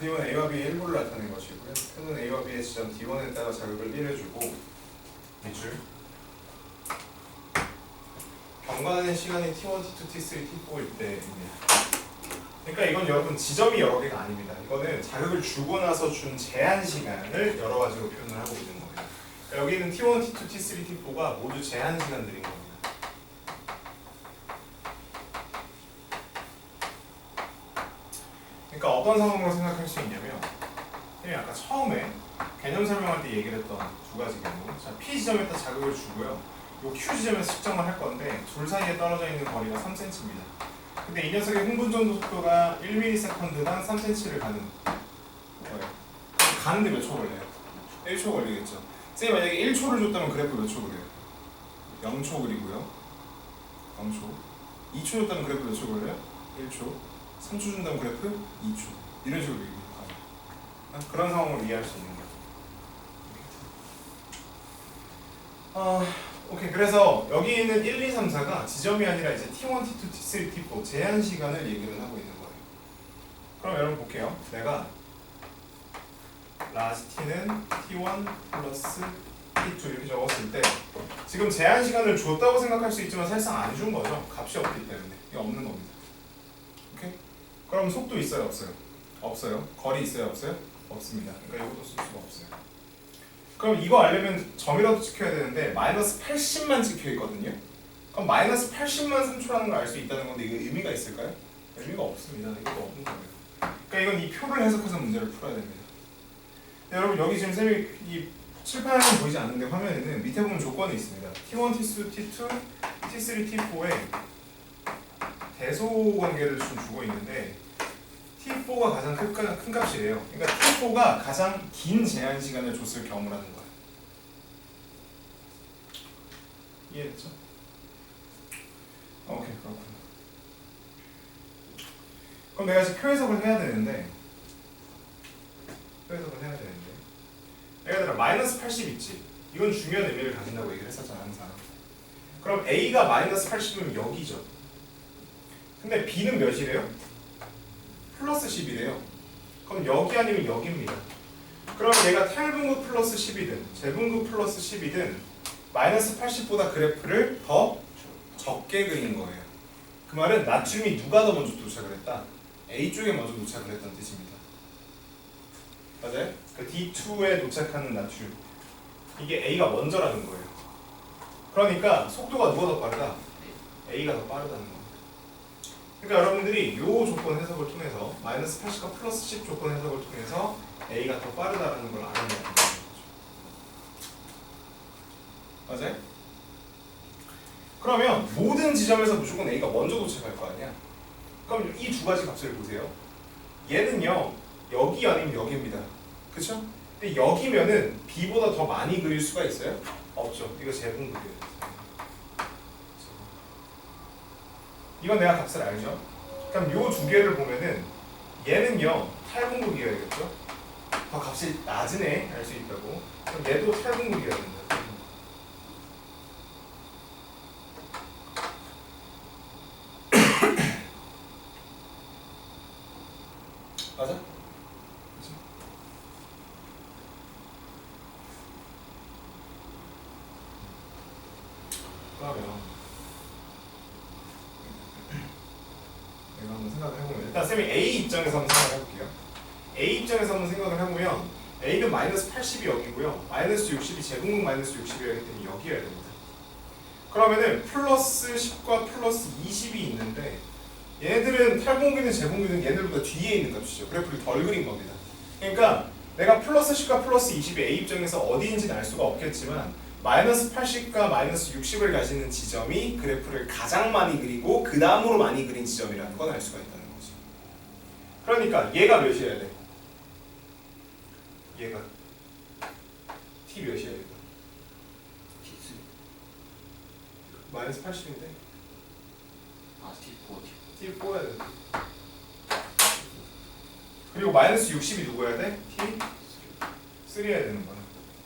그림은 A와 B의 일부를 나타낸 것이고요. 표는 A와 B의 지점 D1에 따라 자극을 1해주고 밑줄 경과하는 시간이 T1, T2, T3, T4일 때입니다. 그러니까 이건 여러분 지점이 여러 개가 아닙니다. 이거는 자극을 주고 나서 준 제한 시간을 여러 가지로 표현을 하고 있는 거예요. 그러니까 여기는 T1, T2, T3, T4가 모두 제한 시간들인 겁니다. 그러니까 어떤 상황으로 생각할 수 있냐면 선생님이 아까 처음에 개념 설명할 때 얘기를 했던 두 가지 개념. 자, P 지점에다 자극을 주고요. 요 Q 지점에서 측정을 할 건데 둘 사이에 떨어져 있는 거리가 3cm입니다. 근데 이 녀석의 흥분전도 속도가 1ms당 3cm를 가는 거예요. 가는데 몇 초 걸려요? 1초 걸리겠죠. 선생님 만약에 1초를 줬다면 그래프 몇 초 그려요? 0초 그리고요. 0초. 2초 줬다면 그래프 몇 초 걸려요? 1초. 3초 준다면 그래프 2초. 이런 식으로 가요. 그런 상황을 이해할 수 있는 거죠. 오케이. 그래서 여기 있는 1, 2, 3, 4가 지점이 아니라 이제 T1, T2, T3, T4 제한 시간을 얘기를 하고 있는 거예요. 그럼 여러분 볼게요. 내가 라지 T는 T1 플러스 T2 이렇게 적었을 때 지금 제한 시간을 줬다고 생각할 수 있지만 사실상 안 준 거죠. 값이 없기 때문에. 이게 없는 겁니다. 오케이? 그럼 속도 있어요? 없어요? 없어요. 거리 있어요? 없어요? 없습니다. 그러니까 이것도 쓸 수가 없어요. 그럼 이거 알려면 점이라도 지켜야 되는데 마이너스 80만 찍혀 있거든요. 그럼 마이너스 80만 3초라는 걸 알 수 있다는 건데 이거 의미가 있을까요? 의미가 없습니다. 이것도 없는 거예요. 그러니까 이건 이 표를 해석해서 문제를 풀어야 됩니다. 여러분 여기 지금 쌤이 이 칠판에는 보이지 않는데 화면에는 밑에 보면 조건이 있습니다. T1, T2, T2, T3, T4에 대소 관계를 좀 주고 있는데 T4가 가장 큰 값이래요. 그러니까 T4가 가장 긴 제한 시간을 줬을 경우라는 거예요. 이해됐죠? 오케이, 그렇구나. 그럼 내가 지금 표해석을 해야 되는데 예를 들어 마이너스 80 있지. 이건 중요한 의미를 가진다고 얘기를 했었잖아 항상. 그럼 A가 마이너스 80이면 여기죠. 근데 B는 몇이래요? 플러스 10이래요. 그럼 여기 아니면 여기입니다. 그럼 얘가 탈분구 플러스 10이든 제분구 플러스 10이든 마이너스 80보다 그래프를 더 적게 그린 거예요. 그 말은 나트륨이 누가 더 먼저 도착을 했다? A 쪽에 먼저 도착을 했다는 뜻입니다. 맞아요? 그 D2에 도착하는 나트륨 이게 A가 먼저라는 거예요. 그러니까 속도가 누가 더 빠르다? A가 더 빠르다는 거예요. 그러니까 여러분들이 이 조건 해석을 통해서 마이너스 80과 플러스 10 조건 해석을 통해서 A가 더 빠르다는 걸 알아내야 된다는 거죠. 맞아요? 그러면 모든 지점에서 무조건 A가 먼저 도착할 거 아니야? 그럼 이 두 가지 값을 보세요. 얘는요 여기 아니면 여기입니다. 그쵸? 근데 여기면은 B보다 더 많이 그릴 수가 있어요? 없죠. 이거 제분극이에요. 이건 내가 값을 알죠? 그럼 요 두 개를 보면은 얘는요 탈분극이어야겠죠? 더 값이 낮은 애 알 수 있다고. 그럼 얘도 탈분극이어야 된다. 맞아? 그치? 그러면 내가 한번 생각을 해보면 일단 쌤이 A 입장에서 한번 생각을 해볼게요. A 입장에서 한번 생각을 해보면 A는 마이너스 80이 여기고요. 마이너스 60이 제곱문 마이너스 60이기 때문에 여기여야 됩니다. 그러면은 플러스 10과 플러스 20이 있는데 얘네들은 탈분기든 제분기든 얘네들보다 뒤에 있는 값이죠. 그래프를 덜 그린 겁니다. 그러니까 내가 플러스 10과 플러스 20이 A 입장에서 어디인지는 알 수가 없겠지만 마이너스 80과 마이너스 60을 가지는 지점이 그래프를 가장 많이 그리고 그 다음으로 많이 그린 지점이라는 건 알 수가 있다는 거지. 그러니까 얘가 몇이어야 돼? 얘가 T 몇이어야 돼? T3 마이너스 80인데 아 T4 T 4여야 돼. 그리고 마이너스 60이 누구여야 돼? T 3여야 되는 거야.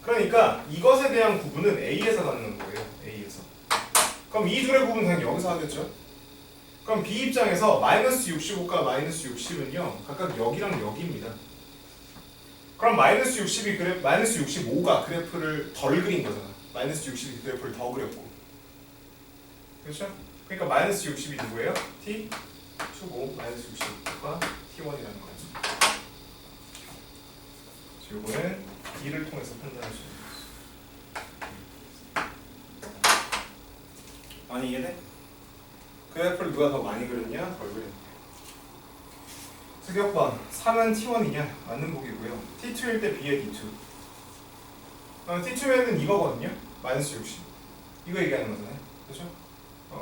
그러니까 이것에 대한 구분은 A에서 갖는 거예요. A에서. 그럼 이 둘의 구분은 당연히 여기서 하겠죠? 그럼 B 입장에서 마이너스 65과 마이너스 60은요 각각 여기랑 여기입니다. 그럼 마이너스 60이 마이너스 65가 그래프를 덜 그린 거잖아. 마이너스 60이 그래프를 더 그렸고. 그렇죠? 그러니까 마이너스 60이 누구예요? T2고 마이너스 60가 T1이라는 거죠. 요거는 D를 통해서 판단할 수 있는 거죠. 많이 이해돼? 그래프를 누가 더 많이 그렸냐? 덜 그렸냐? 수격번 3은 T1이냐? 맞는 보기고요. T2일 때 B의 D2. T2에는 이거거든요. 마이너스 60. 이거 얘기하는 거잖아요. 그렇죠?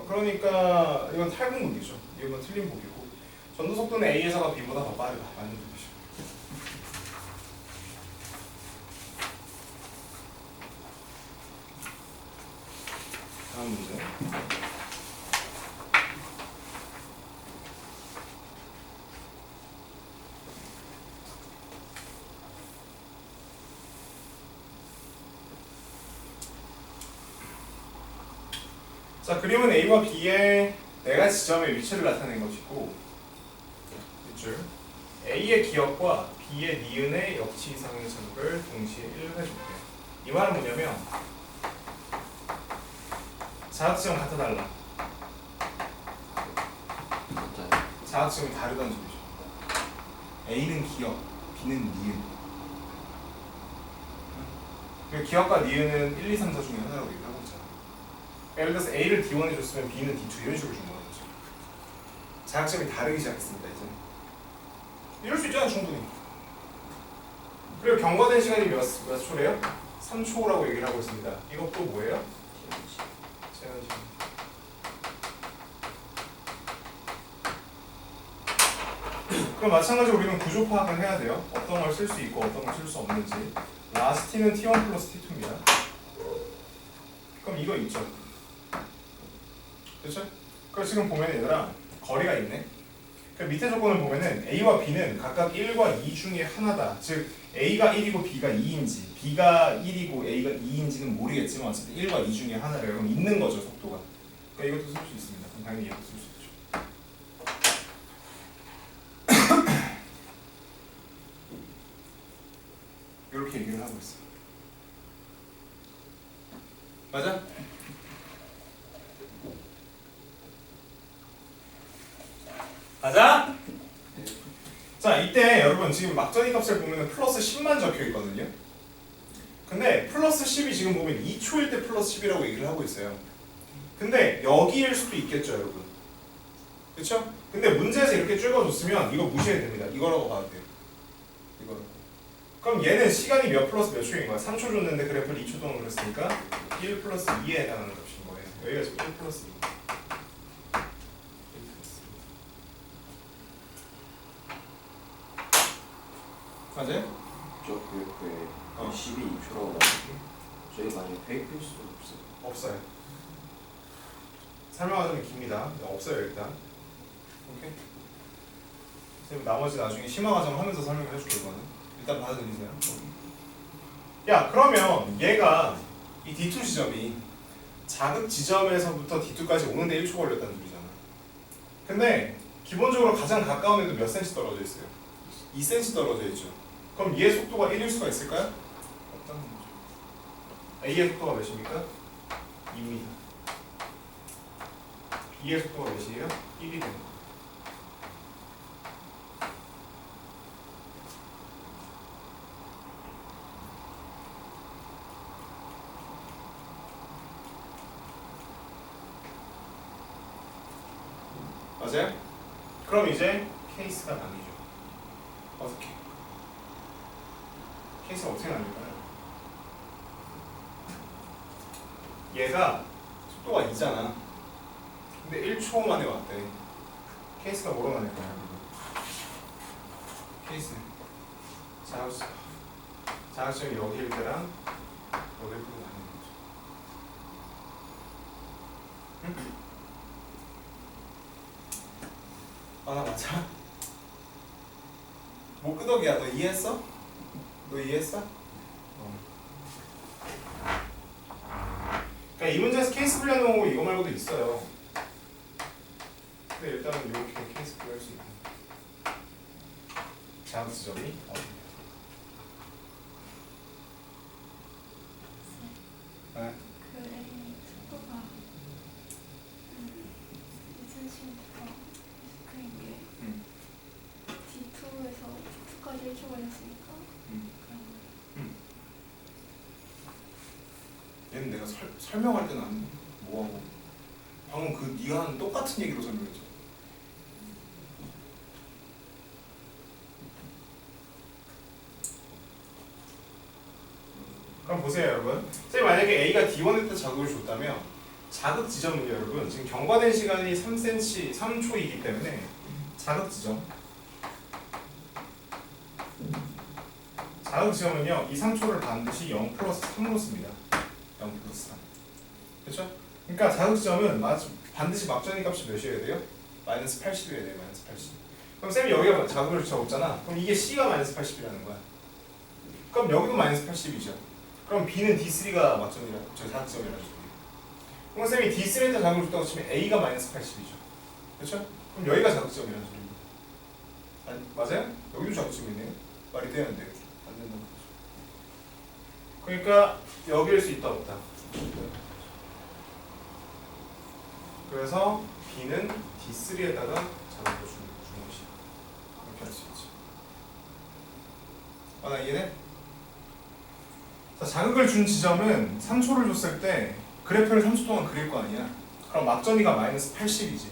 그러니까 이건 탈분 보기죠. 이건 틀린 보기고. 전도 속도는 A에서가 B보다 더 빠르다. 맞는 보기죠. 다음 문제. 자, 그림은 A와 B의 네 가지 지점의 위치를 나타낸 것이고, 밑줄 A의 기역과 B의 니은의 역치 이상의 점을 동시에 1로 해줄게요. 이 말은 뭐냐면 자각지점 같아 달라. 맞아요. 자각지점이 다르다는 소리죠. A는 기역, B는 니은. 그리고 기역과 니은은 1, 2, 3, 4 중에 하나라고 얘기를 하고 있잖아. 예를 들어서 A를 D1 해줬으면 B는 D2 이런 식으로 준 거죠. 자각점이 다르기 시작했습니다. 이제 이럴 수 있잖아 충분히. 그리고 경과된 시간이 몇 초래요? 3초라고 얘기를 하고 있습니다. 이것도 뭐예요? 제한 시간. 그럼 마찬가지로 우리는 구조 파악을 해야 돼요. 어떤 걸 쓸 수 있고 어떤 걸 쓸 수 없는지. 라스 T는 T1 플러스 T2입니다. 그럼 이거 있죠. 그렇죠? 그럼 지금 보면 얘들아 거리가 있네. 그 밑에 조건을 보면은 A와 B는 각각 1과 2 중에 하나다. 즉 A가 1이고 B가 2인지 B가 1이고 A가 2인지는 모르겠지만 어쨌든 1과 2 중에 하나래요. 그럼 있는 거죠 속도가. 그러니까 이것도 쓸 수 있습니다. 그럼 당연히 이것도 쓸 수 있죠. 이렇게 얘기를 하고 있어. 맞아? 맞아? 자, 이때 여러분 지금 막전이 값을 보면 플러스 10만 적혀 있거든요. 근데 플러스 10이 지금 보면 2초일 때 플러스 10이라고 얘기를 하고 있어요. 근데 여기일 수도 있겠죠, 여러분. 그렇죠? 근데 문제에서 이렇게 줄여줬으면 이거 무시해야 됩니다. 이거라고 봐도 돼요. 이거. 그럼 얘는 시간이 몇 플러스 몇 초인 거야? 3초 줬는데 그래프를 2초 동안 그렸으니까 1 플러스 2에 해당하는 값인 거예요. 여기가 지금 1 플러스 2. 맞아요? 저 그래프에 12초라고 나오는데 저희 만약에 대입할 수도 없어요. 없어요. 설명하자면 깁니다. 없어요 일단. 오케이. 선생님 나머지 나중에 심화 과정 하면서 설명을 해줄게요. 이거는 일단 받아들이세요. 야 그러면 얘가 이 D2 지점이 자극 지점에서부터 D2까지 오는데 1초 걸렸다는 소리잖아. 근데 기본적으로 가장 가까운 애도 몇 cm 떨어져 있어요? 2cm 떨어져 있죠. 그럼 얘의 속도가 1일 수가 있을까요? 없다는 거죠. A의 속도가 몇입니까? 2입니다. B의 속도가 몇이에요? 1이 되는 거예요. 맞아요? 그럼 이제 케이스가 나뉘죠. 어떻게? 케이스가 어떻게 나뉠까요? 얘가 속도가 2잖아. 근데 1초 만에 왔대. 케이스가 뭐로 나뉠까요? 케이스 자극점이 여기일 때랑 여기일 때로 나뉘는 거죠. 응? 아, 나 맞아? 뭐 끄덕이야? 너 이해했어? 너 이해했어? 그러니까 이 문제에서 케이스 분류해놓은 거 이거 말고도 있어요. 근데 일단은 이렇게 케이스 분류할 수 있는 자극 지점이 어디냐. 네. 그 A 속도가 2cm부터 계속인 게 D2에서 D2까지 1초 걸렸으니까 그럼 얘는 내가 설명할 때는 안 뭐하고 방금 그 네가 한 똑같은 얘기로 설명했죠. 그럼 보세요 여러분. 쌤이 만약에 A가 D1에다 자극을 줬다면 자극 지점은요 여러분 지금 경과된 시간이 3cm 3초이기 때문에 자극 지점은요 이 3초를 반드시 0 플러스 3으로 씁니다. 0 플러스 3. 그렇죠? 그러니까 자극 지점은 반드시 막전이 값이 몇이어야 돼요? 마이너스 80이어야 돼요. 마이너스 80. 그럼 쌤이 여기가 자극을 적었잖아. 그럼 이게 C가 마이너스 80이라는 거야. 그럼 여기도 마이너스 80이죠. 그럼 B는 D3가 막전이라 저 자극점이라는 소리예요. 그럼 쌤이 D3에다 자극을 줬다고 치면 A가 마이너스 80이죠. 그렇죠? 그럼 여기가 자극점이라는 소리입니다. 아니, 맞아요? 여기도 자극점이네요. 말이 되는데요. 안 된다는 거죠. 그러니까 여기일 수 있다 없다. 그래서 B는 D3에다가 자극을 주는 것이 이렇게 할 수 있지. 나 이해돼? 자, 자극을 준 지점은 3초를 줬을 때 그래프를 3초 동안 그릴 거 아니야. 그럼 막전이가 마이너스 80이지.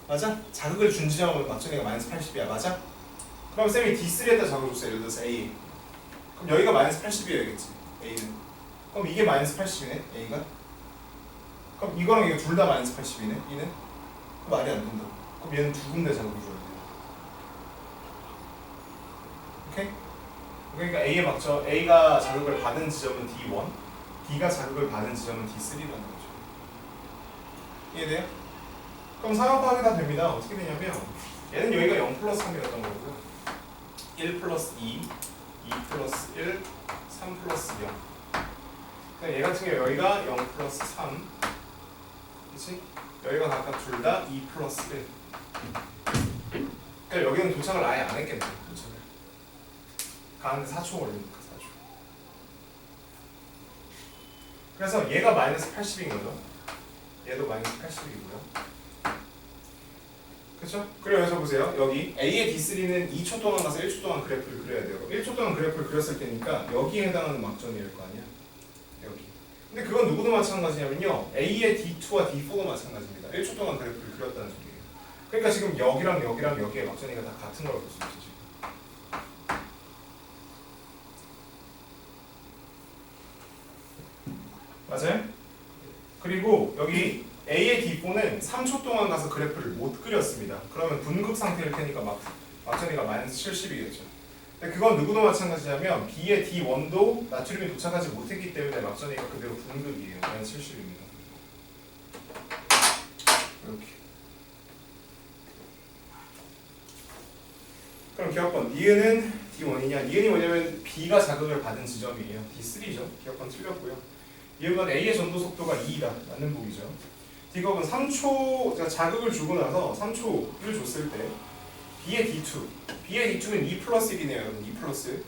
맞아? 자극을 준 지점은 막전이가 마이너스 80이야. 맞아? 그럼 쌤이 D3에다 자극을 줬어요. 예를 들어서 A. 그럼 여기가 마이너스 80이어야겠지. A는. 그럼 이게 마이너스 80이네. A가. 그럼 이거랑 이거 둘 다 마이너스 80이네. E는. 그 말이 안 된다. 그럼 얘는 두 군데 자극을 줘야 돼. 오케이? 그러니까 A의 막전, A가 자극을 받은 지점은 D1, D가 자극을 받은 지점은 D3라는 거죠. 이해돼요? 그럼 상업화하게 다 됩니다. 어떻게 되냐면 얘는 여기가 0 플러스 3이었던 거고요. 1 플러스 2, 2 플러스 1, 3 플러스 0. 그러니까 얘 같은 경우 여기가 0 플러스 3, 그렇지? 여기가 각각 둘 다 2 플러스 1. 그러니까 여기는 도착을 아예 안 했겠네. 도착을. 가는데 4초 걸리니까 4초. 그래서 얘가 마이너스 80인 거죠. 얘도 마이너스 80이고요. 그렇죠? 그래서 보세요. 여기 A의 D3는 2초 동안 가서 1초 동안 그래프를 그려야 돼요. 1초 동안 그래프를 그렸을 때니까 여기에 해당하는 막전일 거 아니야. 여기. 근데 그건 누구도 마찬가지냐면요. A의 D2와 D4도 마찬가지입니다. 1초 동안 그래프를 그렸다는 소리예요. 그러니까 지금 여기랑 여기랑 여기의 막전이가 다 같은 걸 볼 수 있죠. 지금. 맞아요? 그리고 여기 A의 D4는 3초 동안 가서 그래프를 못 그렸습니다. 그러면 분급 상태일 테니까 막전이가 마이너스 70이겠죠. 근데 그건 누구도 마찬가지냐면 B의 D1도 나트륨이 도착하지 못했기 때문에 막전이가 그대로 분급이에요. 마이너스 70입니다. 이렇게. 그럼 기억번 니은은 D1이냐? 니은이 뭐냐면 B가 자극을 받은 지점이에요. D3죠. 기억번 틀렸고요. 이건 A의 전도 속도가 2다. 맞는 보기죠. D컵은 3초, 제가 자극을 주고 나서 3초를 줬을 때 B의 D2. B의 D2는 2 플러스 1이네요. 여러분. 2 플러스.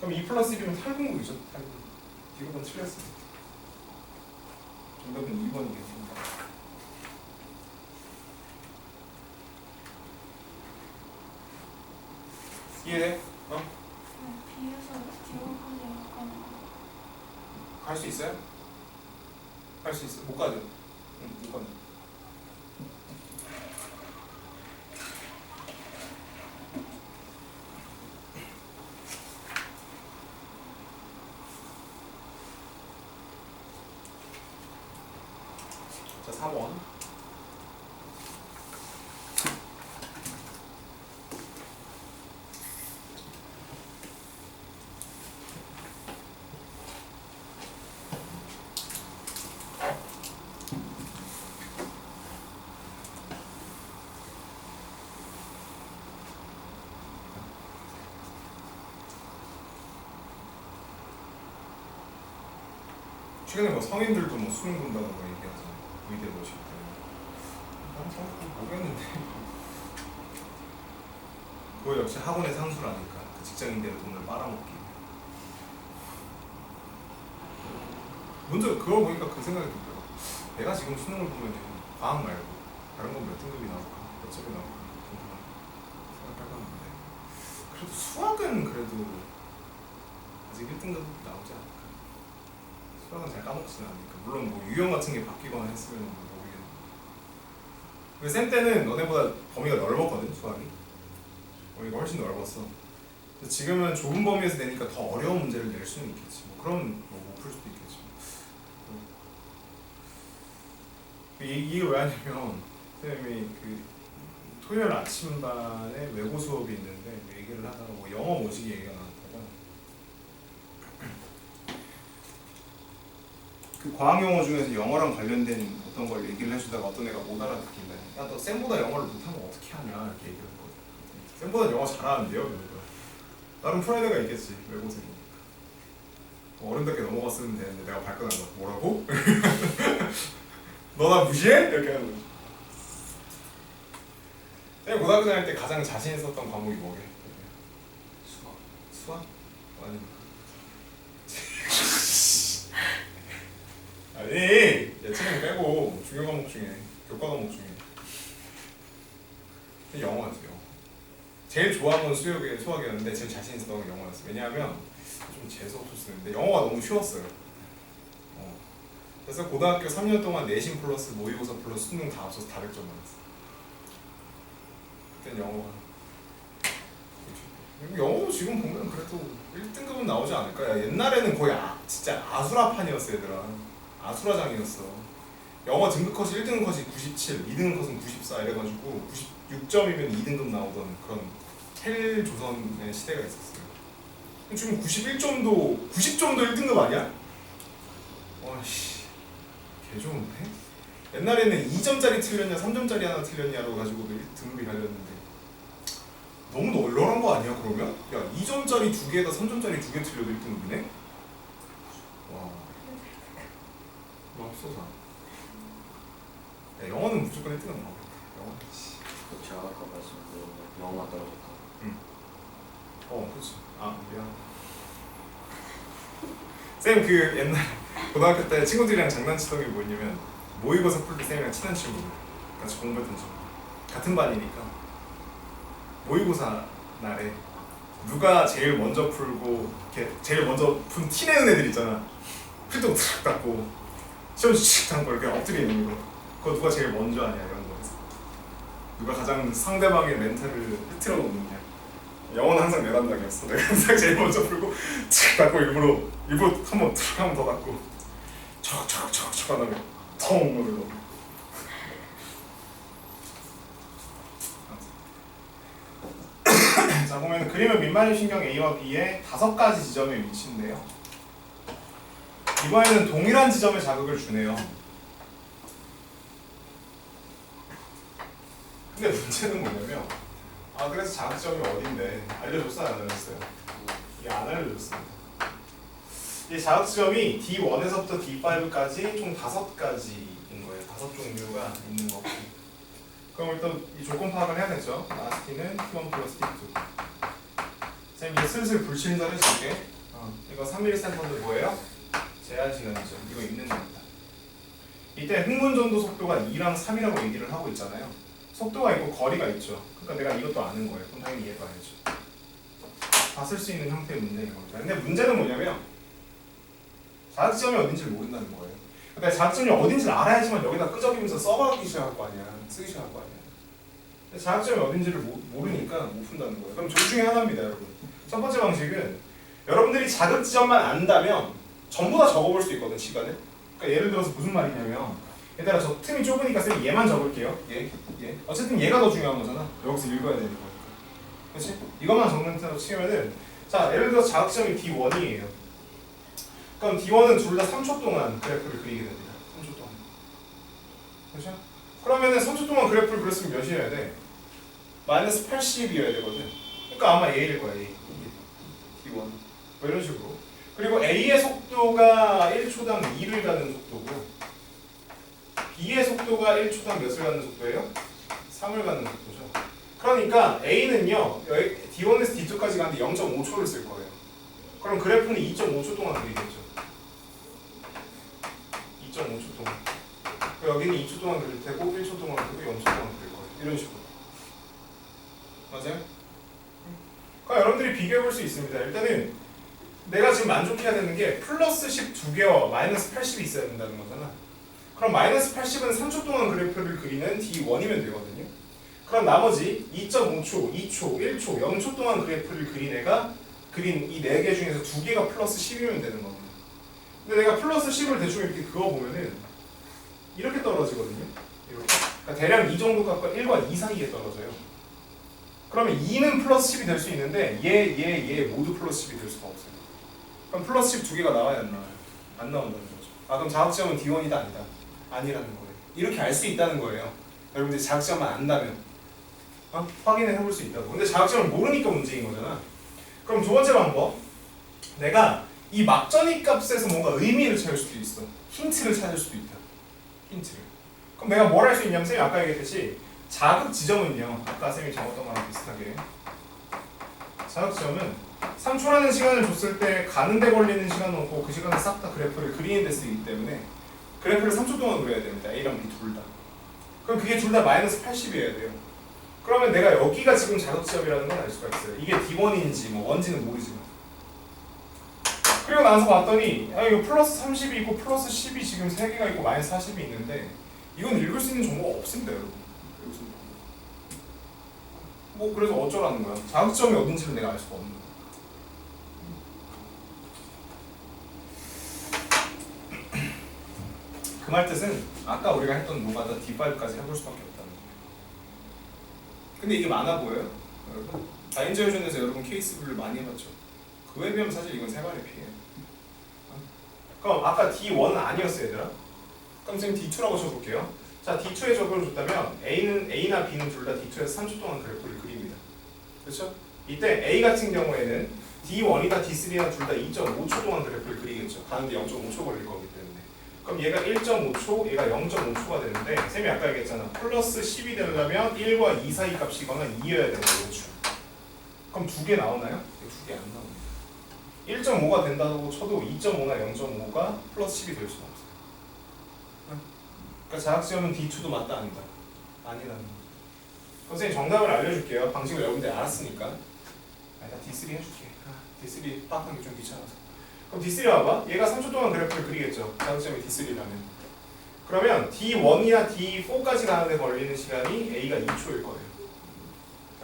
그럼 2 플러스 1이면 탈분급이죠. 탈분급. D컵은 틀렸습니다. 정답은 2번이겠습니다. 이해돼? B에서 D1까지 가는 거. 갈 수 있어요? 갈 수 있어. 못 가죠. 응, 못 가죠. 자, 4번. 최근에 뭐 성인들도 뭐 수능 본다고 뭐 얘기하잖아요. 의대 모실 때. 난 잘 모르겠는데. 그거 역시 학원의 상수라니까. 그 직장인들의 돈을 빨아먹기. 먼저 그걸 보니까 그 생각이 들더라고. 내가 지금 수능을 보면 과학 말고 다른 건 몇 등급이 나올까? 몇 점이 나올까? 생각해봤는데 그래도 수학은 그래도 아직 1등급 나오지 않을까? 수학은 잘 까먹지는 않으니까. 물론 뭐 유형 같은 게 바뀌거나 했으면 모르겠는데. 근데 쌤 때는 너네보다 범위가 넓었거든, 수학이. 범위가 훨씬 넓었어. 근데 지금은 좁은 범위에서 내니까 더 어려운 문제를 낼 수는 있겠지. 뭐 그럼 뭐 못 풀 수도 있겠지. 이게 왜 하냐면 쌤이 그 토요일 아침 반에 외고 수업이 있는데 얘기를 하다가 뭐 영어 모시기 얘기가 나왔다가 그 과학 용어 중에서 영어랑 관련된 어떤 걸 얘기를 해주다가 어떤 애가 못 알아듣길래 야 너 쌤보다 영어를 못하면 어떻게 하냐 이렇게 얘기를 했거든. 쌤보다 영어 잘하는데요? 그러니까 나름 프라이드가 있겠지 외고생이니까. 어른답게 넘어갔으면 되는데 내가 발끈한 거야. 뭐라고? 너 나 무시해? 이렇게 하는 거지. 쌤 고등학교 다닐 때 가장 자신 있었던 과목이 뭐게? 수학. 수학? 아니 아니 예체능 빼고 중요 과목 중에 교과 과목 중에 영어였어요. 영어. 제일 좋아하는 건 수학이었는데 제일 자신 있었던 건 영어였어요. 왜냐하면 좀 재수 없었는데 영어가 너무 쉬웠어요. 그래서 고등학교 3년 동안 내신 플러스 모의고사 플러스 수능 다 합쳐서 400점 맞았어. 그땐 영어가 영어도 지금 보면 그래도 1등급은 나오지 않을까? 야, 옛날에는 거의 진짜 아수라판이었어 얘들아. 아수라장이었어. 영어 등급 컷이 1등급 컷이 97, 2등급 컷은 94 이래가지고 96점이면 2등급 나오던 그런 헬조선의 시대가 있었어요. 지금 91점도 90점도 1등급 아니야? 와씨 개 좋은데? 옛날에는 2점짜리 틀렸냐 3점짜리 하나 틀렸냐로 가지고도 등급이 갈렸는데 너무 널널한 거 아니야 그러면? 야 2점짜리 2개에다 3점짜리 2개 틀려도 1등급이네? 와 맙소사. 야 영어는 무조건 1등급 나와. 영어는 제가 아까 말씀드린 영어가 떨어졌다. 그렇지. 아 미안. 쌤 그 옛날 고등학교 때 친구들이랑 장난치던 게 뭐냐면 모의고사 풀 때 쌤이랑 친한 친구들 같이 공부했던 친구 같은 반이니까 모의고사 날에 누가 제일 먼저 풀고 이렇게 제일 먼저 푼 티 내는 애들 있잖아. 필통 탁 닫고 시험 칙 담고 이렇게 엎드리는 거. 그거 누가 제일 먼저 하냐 이런 거에서 누가 가장 상대방의 멘탈을 흐트러 놓느냐. 영어는 항상 내 담당이었어. 내가 항상 제일 먼저 풀고 탁 닫고 일부러 한번 탁 한번 더 닫고 척척척척 한 다음에 텅 눌러. 자 보면 그림은 민반의 신경 A와 B의 5가지 지점에 위치인데요. 이번에는 동일한 지점에 자극을 주네요. 근데 문제는 뭐냐면 그래서 자극점이 어딘데 알려줬어요 안 알려줬어요? 이게 안 알려줬습니다. 이 자극점이 D1에서부터 D5까지 총 5가지인 거예요. 5종류가 있는 거고. 그럼 일단 이 조건 파악을 해야겠죠. 라스티는 T1 플러스 T2. 쌤 이제 슬슬 불친절 해줄게. 이거 3ms인데 뭐예요? 제한 시간이죠. 이거 읽는 겁니다. 이때 흥분전도 속도가 2랑 3이라고 얘기를 하고 있잖아요. 속도가 있고 거리가 있죠. 그러니까 내가 이것도 아는 거예요. 그럼 당연히 이해가 알죠. 다 쓸 수 있는 형태의 문제인 겁니다. 근데 문제는 뭐냐면 자극점이 어딘지를 모른다는 거예요. 그러니까 자극점이 어딘지를 알아야지만 여기다 끄적이면서 써가기 시작할 거 아니야. 쓰기 시작할 거 아니야. 근데 자극점이 어딘지를 모르니까 못 푼다는 거예요. 그럼 둘 중에 하나입니다, 여러분. 첫 번째 방식은 여러분들이 자극 지점만 안다면 전부 다 적어볼 수 있거든, 시간에. 그러니까 예를 들어서 무슨 말이냐면 얘들아 저 틈이 좁으니까 쌤 얘만 적을게요. 얘. 어쨌든 얘가 더 중요한 거잖아. 여기서 읽어야 되는 거니까. 그렇지? 이것만 적는다고 치면은 자 예를 들어서 자극점이 D1이에요. 그럼 D1은 둘 다 3초 동안 그래프를 그리게 됩니다. 3초 동안. 그렇죠? 그러면은 3초 동안 그래프를 그렸으면 몇이어야 돼? 마이너스 80이어야 되거든. 그러니까 아마 A일 거야. A. D1. 뭐 이런 식으로. 그리고 A의 속도가 1초당 2를 가는 속도고요. B의 속도가 1초당 몇을 가는 속도예요? 3을 가는 속도죠. 그러니까 A는요. D1에서 D2까지 가는데 0.5초를 쓸 거예요. 그럼 그래프는 2.5초 동안 그리겠죠. 여기는 2초 동안 그릴 테고 1초 동안 그리고 0초 동안 그릴 거예요. 이런 식으로. 맞아요? 그럼 여러분들이 비교해 볼 수 있습니다. 일단은 내가 지금 만족해야 되는 게 플러스 10 2개와 마이너스 80이 있어야 된다는 거잖아. 그럼 마이너스 80은 3초 동안 그래프를 그리는 D1이면 되거든요. 그럼 나머지 2.5초, 2초, 1초, 0초 동안 그래프를 그린 애가 그린 이 4개 중에서 2개가 플러스 10이면 되는 겁니다. 근데 내가 플러스 10을 대충 이렇게 그어보면은 이렇게 떨어지거든요. 이렇게. 그러니까 대략 이 정도 값과 1과 2 사이에 떨어져요. 그러면 2는 플러스 10이 될 수 있는데 얘 모두 플러스 10이 될 수가 없어요. 그럼 플러스 10 2개가 나와야 안 나와요? 안 나온다는 거죠. 아 그럼 자각지점은 D1이다 아니다? 아니라는 거예요. 이렇게 알 수 있다는 거예요. 여러분들이 자각지점만 안다면 확인을 해볼 수 있다고. 근데 자각지점을 모르니까 문제인 거잖아. 그럼 두 번째 방법, 내가 이 막전이 값에서 뭔가 의미를 찾을 수도 있어. 힌트를 찾을 수도 있다. 힌트를. 그럼 내가 뭘 할 수 있냐면 쌤이 아까 얘기했듯이 자극 지점은요, 아까 쌤이 적었던 거랑 비슷하게 자극 지점은 3초라는 시간을 줬을 때 가는데 걸리는 시간은 없고 그 시간을 싹 다 그래프를 그리는 데 쓰기 때문에 그래프를 3초 동안 그려야 됩니다. A랑 B 둘 다. 그럼 그게 둘 다 마이너스 80이어야 돼요. 그러면 내가 여기가 지금 자극지점이라는 건 알 수가 있어요. 이게 D1인지 뭐 원지는 모르지만. 그리고 나서 봤더니 이거 플러스 30이 있고 플러스 10이 지금 3개가 있고 마이너스 40이 있는데 이건 읽을 수 있는 정보가 없습니다, 여러분. 뭐 그래서 어쩌라는 거야? 자극점이 어딘지를 내가 알 수가 없는 거야. 그 말 뜻은 아까 우리가 했던 노가다 D5까지 해볼 수밖에 없다는 거예요. 근데 이게 많아 보여요? 여러분? 다인저해전에서 여러분 케이스별로 많이 해봤죠? 그에 비하면 사실 이건 세 발의 피해요. 그럼 아까 D1은 아니었어 얘들아? 그럼 지금 D2라고 쳐볼게요. 자, D2에 적을 줬다면 A나 B는 둘 다 D2에서 3초 동안 그래프를 그립니다. 그렇죠? 이때 A 같은 경우에는 D1이나 D3나 둘 다 2.5초 동안 그래프를 그리겠죠. 가는데 0.5초 걸릴 거기 때문에. 그럼 얘가 1.5초, 얘가 0.5초가 되는데 쌤이 아까 얘기했잖아. 플러스 10이 되려면 1과 2 사이 값이거나 2여야 되는 거죠. 그럼 두 개 나오나요? 두 개 안 나옵니다. 1.5가 된다고 쳐도 2.5나 0.5가 플러스 10이 될 수가 없어요. 그러니까 자각지점은 D2도 맞다 아니다? 아니라는 거죠. 선생님 정답을 알려줄게요. 방식을 여러분들이 알았으니까. 나 D3 해줄게. D3 빡하는 게 좀 귀찮아서. 그럼 D3 와봐. 얘가 3초 동안 그래프를 그리겠죠. 자각점이 D3라면. 그러면 D1이나 D4까지 가는데 걸리는 시간이 A가 2초일 거예요.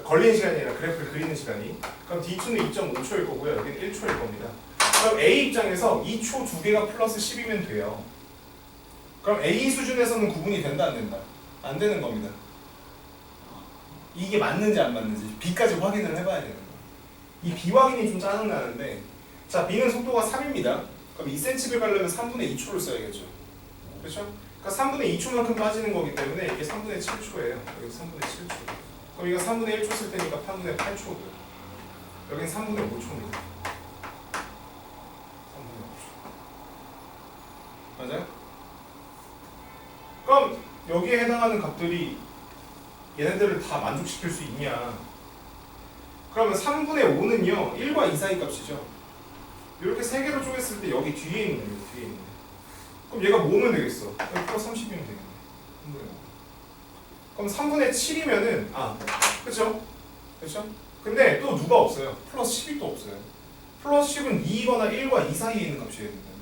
걸리는 시간이 아니라 그래프를 그리는 시간이. 그럼 D2는 2.5초일 거고요. 여기는 1초일 겁니다. 그럼 A 입장에서 2초 두 개가 플러스 10이면 돼요. 그럼 A 수준에서는 구분이 된다 안 된다? 안 되는 겁니다. 이게 맞는지 안 맞는지 B까지 확인을 해봐야 되는 거예요. 이 B 확인이 좀 짜증나는데, 자 B는 속도가 3입니다. 그럼 2cm를 가려면 3분의 2초를 써야겠죠. 그렇죠? 그러니까 3분의 2초만큼 빠지는 거기 때문에 이게 3분의 7초예요. 여기 3분의 7초. 그럼 이거 3분의 1초 쓸 테니까 8분의 8초고요. 여기는 3분의 5초입니다. 3분의 5초. 맞아요? 그럼 여기에 해당하는 값들이 얘네들을 다 만족시킬 수 있냐? 그러면 3분의 5는요 1과 2 사이 값이죠. 이렇게 세 개로 쪼갰을 때 여기 뒤에 있는 거예요. 뒤에 있는 거. 그럼 얘가 뭐면 되겠어? 여기 플러스 30이면 되겠네. 3분의 5. 그럼 3분의 7이면은 그쵸? 그쵸? 근데 또 누가 없어요? 플러스 10이 또 없어요. 플러스 10은 2이거나 1과 2 사이에 있는 값이어야 된다네.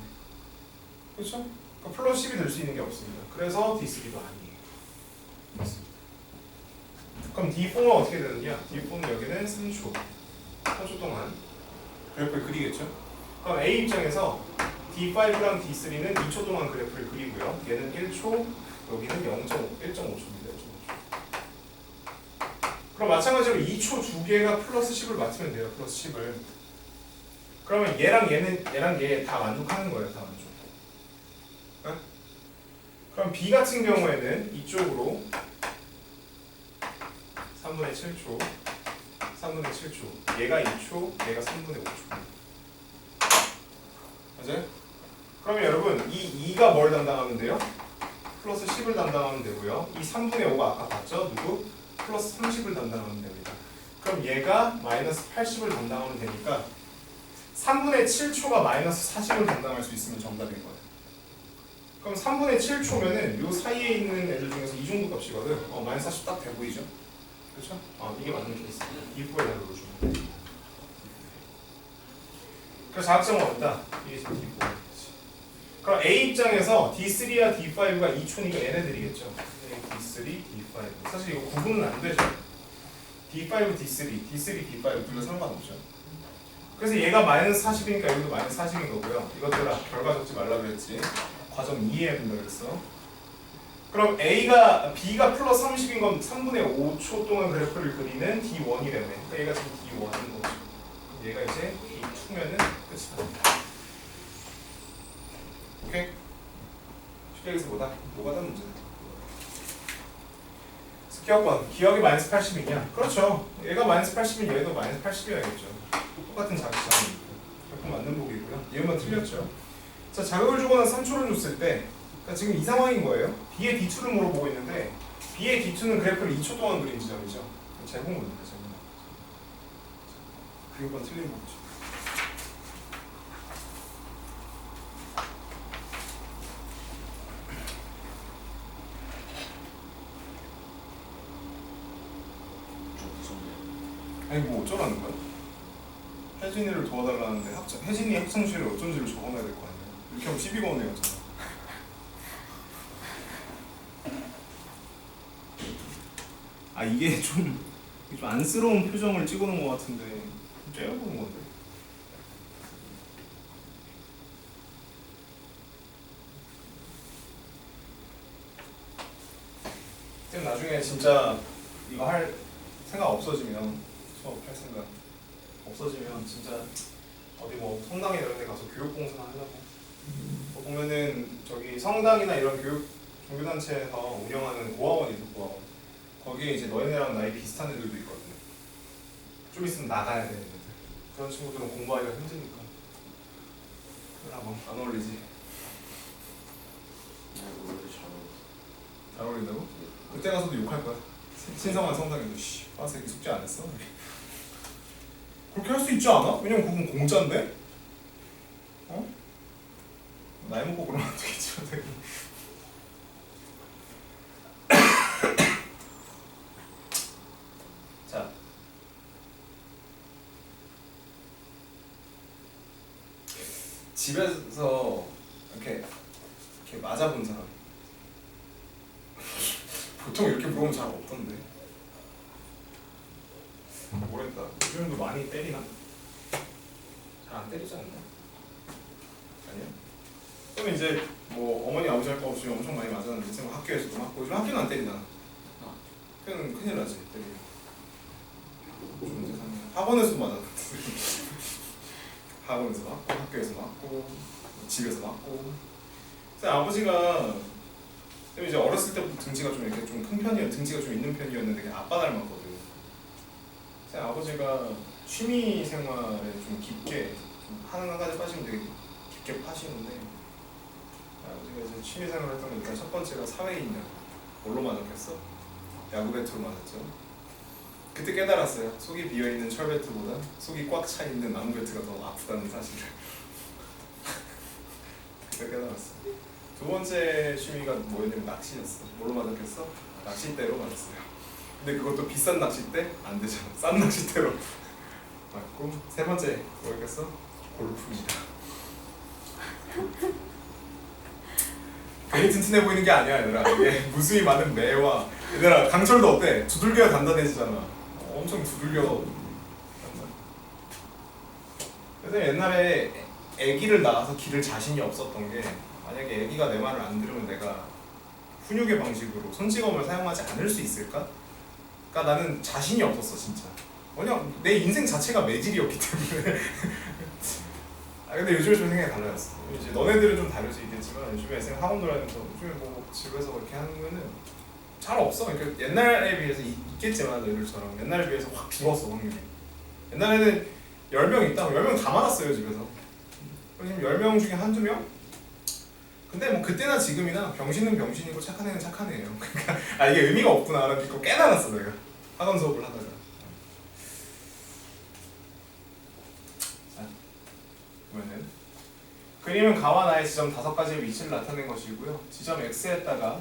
그쵸? 그러니까 플러스 10이 될 수 있는 게 없습니다. 그래서 D3도 아니에요. 맞습니다. 그럼 D4는 어떻게 되느냐? D4는 여기는 3초 동안 그래프를 그리겠죠? 그럼 A 입장에서 D5랑 D3는 2초 동안 그래프를 그리고요. 얘는 1초, 여기는 1.5초입니다. 그럼 마찬가지로 2초 두 개가 플러스 10을 맞추면 돼요. 플러스 10을. 그러면 얘랑 얘 다 만족하는 거예요. 다 만족. 네? 그럼 B 같은 경우에는 이쪽으로 3분의 7초, 3분의 7초. 얘가 2초, 얘가 3분의 5초. 맞아요? 그러면 여러분 이 2가 뭘 담당하면 돼요? 플러스 10을 담당하면 되고요. 이 3분의 5가 아까 봤죠? 누구? 플러스 30을 담당하면 됩니다. 그럼 얘가 마이너스 80을 담당하면 되니까 3분의 7초가 마이너스 40을 담당할 수 있으면 정답인 거예요. 그럼 3분의 7초면은 요 사이에 있는 애들 중에서 이 정도 값이거든. 마이너스 40 딱 돼 보이죠? 그렇죠? 이게 맞는 케이스. D4에 달로 주면 돼. 그래서 자각점은 없다. 이게 지금 D4. 그럼 A 입장에서 D3와 D5가 2초니까 얘네들이겠죠. D3, D5. 사실 이거 구분은 안 되죠. D5, D3, D3, D5 둘 다 상관없죠. 그래서 얘가 마이너스 40이니까 여기도 마이너스 40인 거고요. 이것들아 결과 적지 말라 그랬지. 과정 2해야 된다 그랬어. 그럼 B가 플러스 30인 건 3분의 5초 동안 그래프를 그리는 D1이라며. 그러니까 얘가 지금 D1인 거죠. 얘가 이제 D2면은 끝이다. 오케이? 쉽게 여기서 뭐가 다른 문제다. 기억권, 기억이 마이너스 80이냐? 그렇죠. 얘가 마이너스 80이면 얘도 마이너스 80이어야겠죠. 똑같은 자극점이 결국 맞는 보기고요. 얘만 틀렸죠. 자, 자극을 주거나 3초를 줬을 때 그러니까 지금 이 상황인 거예요. B의 D2를 물어보고 있는데 B의 D2는 그래프를 2초 동안 그린 지점이죠. 제곱 문제입니다. 제곱. 그리고건 틀린 거죠. 아니 뭐 어쩌라는 거야? 혜진이를 도와달라는데 혜진이 학창시절에 어쩐지를 적어놔야 될 거 아니야. 이렇게 하면 12가 오네요. 이게 좀 안쓰러운 표정을 찍어놓은 것 같은데 째려보는 건데. 그럼 나중에 진짜 이거 할 생각 없어지면 수업할 생각 없어지면 진짜 어디 뭐 성당 이런 데 가서 교육봉사 하려고. 보면은 저기 성당이나 이런 교육 종교단체에서 운영하는 고아원이 있어. 고아원. 거기에 이제 너희네랑 나이 비슷한 애들도 있거든. 좀 있으면 나가야 되는 애들. 그런 친구들은 공부하기가 힘드니까. 그러나 안 어울리지. 잘 어울린다고? 그때 가서도 욕할 거야. 신성한 성당에도 씨, 새끼 숙제 안 했어? 그렇게 할 수 있지 않아? 왜냐면 그건 공짜인데? 나이 먹고 그러면 안 되겠지. 자, 집에서 이렇게 맞아본 사람 보통 이렇게 물어보면 잘 없던데. 모르겠다. 요즘도 많이 때리나? 잘 안 때리지 않나? 아니야? 그러면 이제 뭐 어머니 아버지 할 거 없이 엄청 많이 맞았는데 학교에서도 맞고. 요즘 학교는 안 때리잖아. 학교는 큰일 나지. 때리면. 좋은 세상이야. 학원에서도 맞았는데. 학원에서 맞고, 학교에서 맞고, 집에서 맞고. 그래서 아버지가 이제 어렸을 때부터 등치가 좀 이렇게 좀 큰 편이었, 등치가 좀 있는 편이었는데 그냥 아빠 닮았거든. 그래서 아버지가 취미 생활에 좀 깊게 좀 하는 한 가지 빠지면 되게 깊게 파시는데 아버지가 이제 취미 생활을 했던 거 일단 첫 번째가 사회인이야. 뭘로 맞았겠어? 야구 배트로 맞았죠. 그때 깨달았어요. 속이 비어 있는 철 배트보다 속이 꽉 차 있는 나무 배트가 더 아프다는 사실을. 그때 깨달았어. 두 번째 취미가 뭐였냐면 낚시였어. 뭘로 맞았겠어? 낚싯대로 맞았어요. 근데 그것도 비싼 낚싯대? 안 되잖아. 싼 낚싯대로 맞고. 세 번째 뭐였겠어? 골프입니다. 괜히 튼튼해 보이는 게 아니야 얘들아. 이게 무수히 많은 매와 얘들아 강철도 어때? 두들겨야 단단해지잖아. 엄청 두들겨. 그래서 옛날에 애기를 낳아서 기를 자신이 없었던 게 만약에 애기가 내 말을 안 들으면 내가 훈육의 방식으로 손찌검을 사용하지 않을 수 있을까? 그러니까 나는 자신이 없었어 진짜. 왜냐면 내 인생 자체가 매질이었기 때문에. 근데 요즘에 좀 생각이 달라졌어. 이제 너네들은 좀 다를 수 있겠지만 요즘에 SM 학원 들어가면서 요즘에 뭐 집에서 이렇게 하는 거는 잘 없어. 그러니까 옛날에 비해서 있겠지만 너희들처럼 옛날에 비해서 확 줄었어 확률이. 옛날에는 10명 있다. 10명 다 맞았어요 집에서. 지금 10명 중에 한두 명? 근데 뭐 그때나 지금이나 병신은 병신이고 착한 애는 착한 애예요. 그러니까 이게 의미가 없구나라는 걸 깨달았어 내가 학원 수업을 하다가. 자, 그러면은 그림은 가와 나의 지점 5가지의 위치를 나타낸 것이고요. 지점 x에다가